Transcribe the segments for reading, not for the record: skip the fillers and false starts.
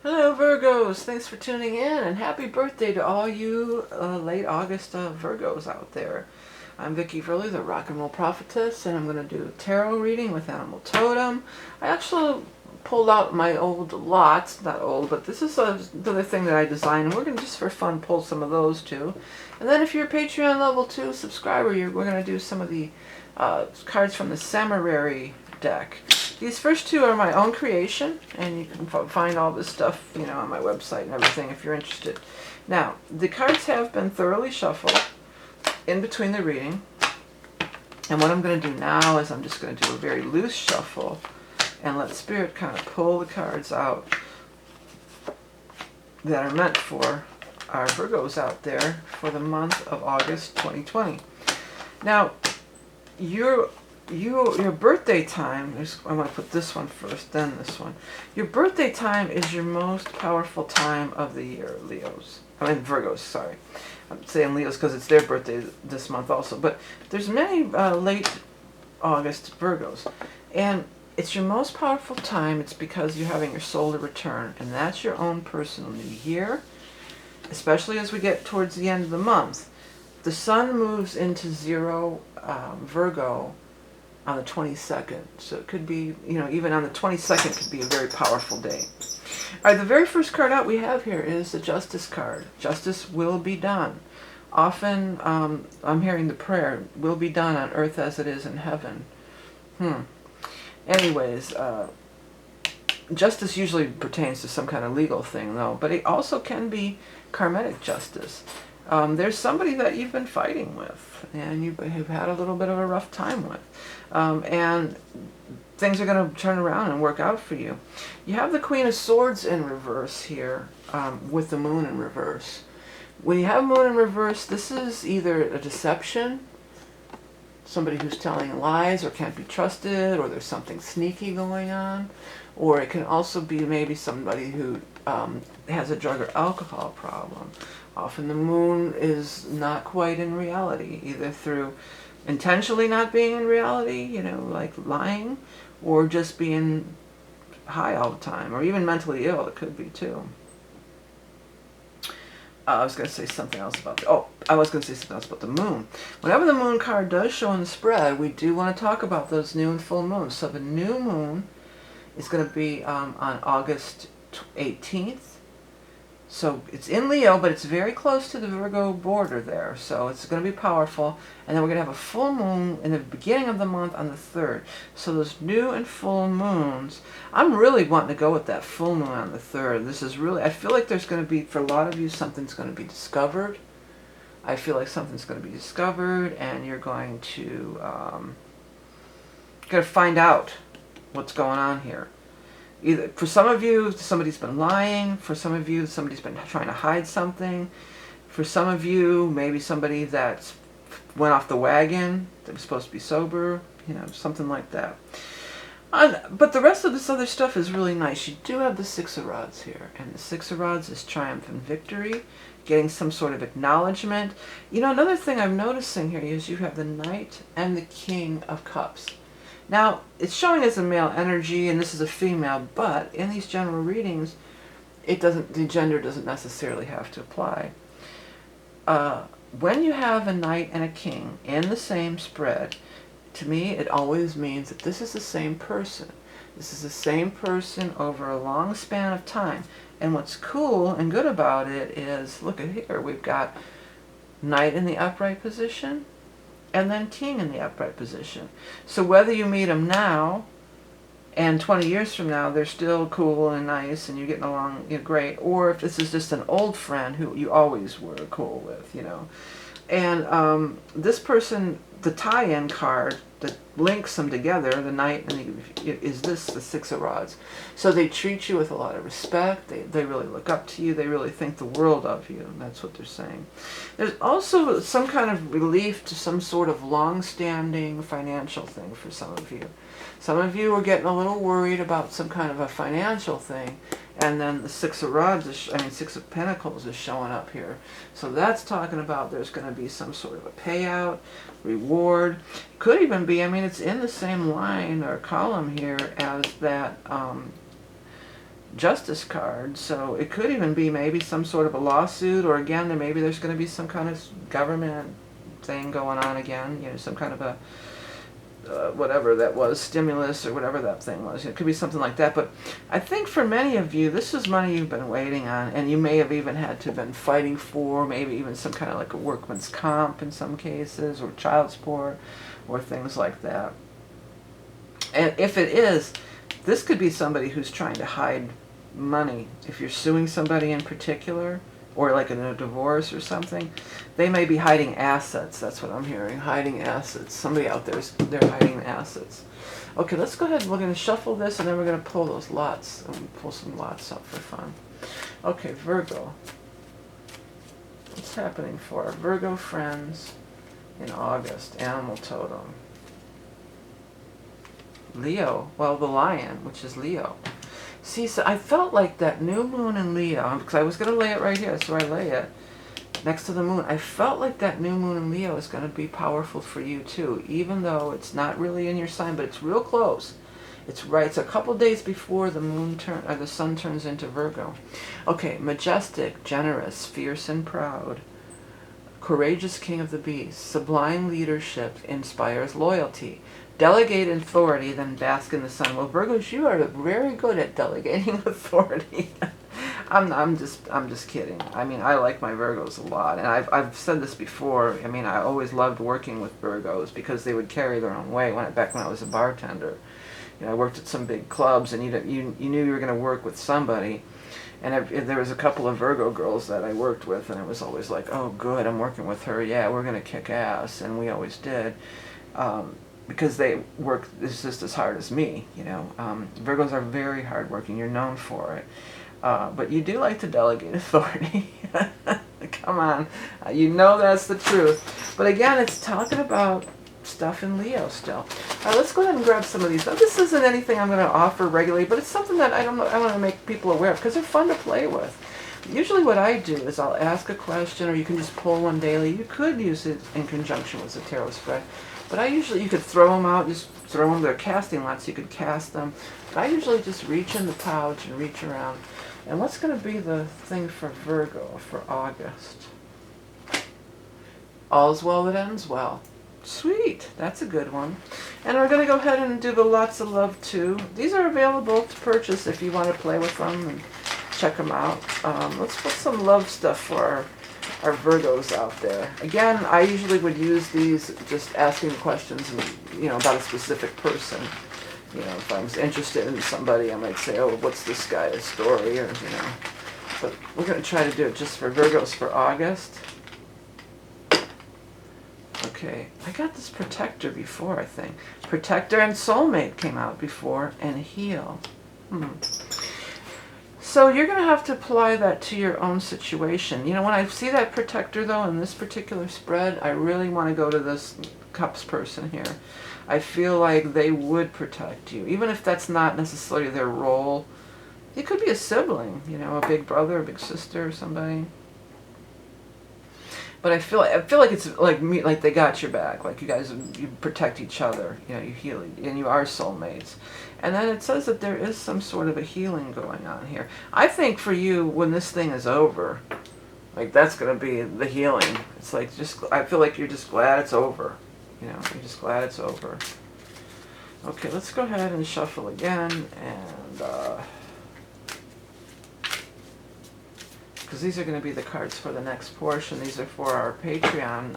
Hello Virgos, thanks for tuning in and happy birthday to all you late August Virgos out there. I'm Vickieverlie, the rock and roll prophetess, and I'm going to do a tarot reading with Animal Totem. I actually pulled out my old lots, not old, but this is another thing that I designed, and we're going to just for fun pull some of those too. And then if you're a Patreon level 2 subscriber, we're going to do some of the cards from the Samarari deck. These first two are my own creation, and you can find all this stuff, on my website and everything if you're interested. Now, the cards have been thoroughly shuffled in between the reading, and what I'm going to do now is I'm just going to do a very loose shuffle and let Spirit kind of pull the cards out that are meant for our Virgos out there for the month of August 2020. Now, your birthday time, I want to put this one first, then this one. Your birthday time is your most powerful time of the year, Virgos, sorry. I'm saying Leos because it's their birthday this month also. But there's many late August Virgos. And it's your most powerful time. It's because you're having your solar return. And that's your own personal new year, especially as we get towards the end of the month. The sun moves into zero Virgo on the 22nd. So it could be, even on the 22nd could be a very powerful day. All right, the very first card out we have here is the Justice card. Justice will be done. Often I'm hearing the prayer, will be done on earth as it is in heaven. Anyways, justice usually pertains to some kind of legal thing, though, but it also can be karmic justice. There's somebody that you've been fighting with, and you've had a little bit of a rough time with. And things are going to turn around and work out for you. You have the Queen of Swords in reverse here, with the Moon in reverse. When you have Moon in reverse, this is either a deception, somebody who's telling lies or can't be trusted, or there's something sneaky going on, or it can also be maybe somebody who has a drug or alcohol problem. Often the Moon is not quite in reality, either through intentionally not being in reality, like lying, or just being high all the time, or even mentally ill. It could be too. I was going to say something else about the Moon. Whenever the Moon card does show in the spread, we do want to talk about those new and full moons. So the new moon is going to be on August 18th. So it's in Leo, but it's very close to the Virgo border there. So it's going to be powerful. And then we're going to have a full moon in the beginning of the month on the 3rd. So those new and full moons, I'm really wanting to go with that full moon on the 3rd. This is really, I feel like there's going to be, for a lot of you, something's going to be discovered. I feel like something's going to be discovered, and you're going to find out what's going on here. Either for some of you, somebody's been lying. For some of you, somebody's been trying to hide something. For some of you, maybe somebody that went off the wagon, that was supposed to be sober, something like that. But the rest of this other stuff is really nice. You do have the Six of Rods here, and the Six of Rods is triumph and victory, getting some sort of acknowledgement. Another thing I'm noticing here is you have the Knight and the King of Cups. Now, it's showing as a male energy, and this is a female, but in these general readings, the gender doesn't necessarily have to apply. When you have a Knight and a King in the same spread, to me, it always means that this is the same person. This is the same person over a long span of time. And what's cool and good about it is, look at here, we've got Knight in the upright position, and then King in the upright position. So whether you meet them now, and 20 years from now, they're still cool and nice, and you're getting along great, or if this is just an old friend who you always were cool with, And this person, the tie-in card that links them together, the Knight and is the Six of Rods. So they treat you with a lot of respect. They really look up to you. They really think the world of you. That's what they're saying. There's also some kind of relief to some sort of long-standing financial thing for some of you. Some of you are getting a little worried about some kind of a financial thing, and then the Six of Pentacles is showing up here. So that's talking about there's going to be some sort of a payout, reward. Could even be, it's in the same line or column here as that Justice card, so it could even be maybe some sort of a lawsuit, or again, maybe there's going to be some kind of government thing going on again, you know, some kind of a whatever that was, stimulus or whatever that thing was. It could be something like that. But I think for many of you, this is money you've been waiting on, and you may have even had to been fighting for, maybe even some kind of like a workman's comp in some cases, or child support, or things like that. And if it is, this could be somebody who's trying to hide money. If you're suing somebody in particular, or like in a divorce or something, they may be hiding assets. That's what I'm hearing, hiding assets. Somebody out there, they're hiding assets. Okay, let's go ahead and we're going to shuffle this, and then we're going to pull those lots, and pull some lots up for fun. Okay, Virgo. What's happening for our Virgo friends in August? Animal totem. Leo, well, the lion, which is Leo. See, so I felt like that new moon in Leo, because I was going to lay it right here, so I lay it next to the moon. I felt like that new moon in Leo is going to be powerful for you too, even though it's not really in your sign, but it's real close. It's right, it's a couple days before the the sun turns into Virgo. Okay, majestic, generous, fierce and proud, courageous king of the beasts, sublime leadership inspires loyalty. Delegate authority, then bask in the sun. Well, Virgos, you are very good at delegating authority. I'm just kidding. I mean, I like my Virgos a lot, and I've said this before. I mean, I always loved working with Virgos because they would carry their own way. Back when I was a bartender, you know, I worked at some big clubs, and you knew you were going to work with somebody. And there was a couple of Virgo girls that I worked with, and it was always like, oh, good, I'm working with her. Yeah, we're going to kick ass, and we always did. Because they work just as hard as me, you know. Virgos are very hardworking. You're known for it. But you do like to delegate authority. Come on. You know that's the truth. But again, it's talking about stuff in Leo still. Let's go ahead and grab some of these. Now, this isn't anything I'm going to offer regularly, but it's something that I want to make people aware of because they're fun to play with. Usually what I do is I'll ask a question, or you can just pull one daily. You could use it in conjunction with the tarot spread. But I usually, you could throw them out, just throw them, they're casting lots, you could cast them. But I usually just reach in the pouch and reach around. And what's going to be the thing for Virgo for August? All's well that ends well. Sweet, that's a good one. And we're going to go ahead and do the lots of love too. These are available to purchase if you want to play with them and check them out. Let's put some love stuff for our Virgos out there. Again, I usually would use these just asking questions, and, you know, about a specific person. You know, if I was interested in somebody, I might say, oh, what's this guy's story, or, you know. But we're going to try to do it just for Virgos for August. Okay, I got this Protector before, I think. Protector and Soulmate came out before, and Heal. So you're going to have to apply that to your own situation. You know, when I see that Protector, though, in this particular spread, I really want to go to this Cups person here. I feel like they would protect you, even if that's not necessarily their role. It could be a sibling, you know, a big brother, a big sister, or somebody. But I feel like it's like me, like they got your back, like you guys, you protect each other, you know, you heal, and you are soulmates. And then it says that there is some sort of a healing going on here. I think for you, when this thing is over, like that's going to be the healing. It's like I feel like you're just glad it's over. You know, you're just glad it's over. Okay, let's go ahead and shuffle again, and because these are going to be the cards for the next portion. These are for our Patreon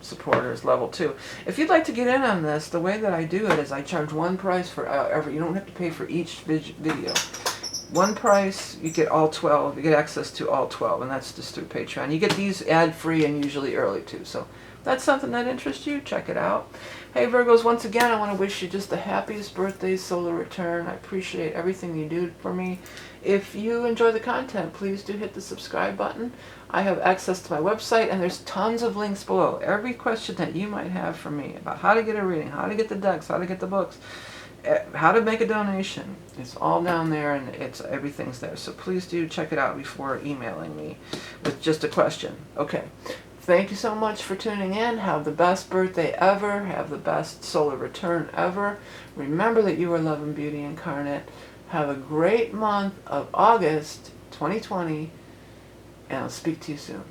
supporters, level 2. If you'd like to get in on this, the way that I do it is I charge one price for every. You don't have to pay for each video. One price, you get all 12. You get access to all 12, and that's just through Patreon. You get these ad-free and usually early too. So if that's something that interests you, check it out. Hey Virgos, once again, I want to wish you just the happiest birthday, solar return. I appreciate everything you do for me. If you enjoy the content, please do hit the subscribe button. I have access to my website, and there's tons of links below. Every question that you might have for me about how to get a reading, how to get the decks, how to get the books, how to make a donation, it's all down there, and everything's there. So please do check it out before emailing me with just a question. Okay. Thank you so much for tuning in. Have the best birthday ever. Have the best solar return ever. Remember that you are love and beauty incarnate. Have a great month of August 2020, and I'll speak to you soon.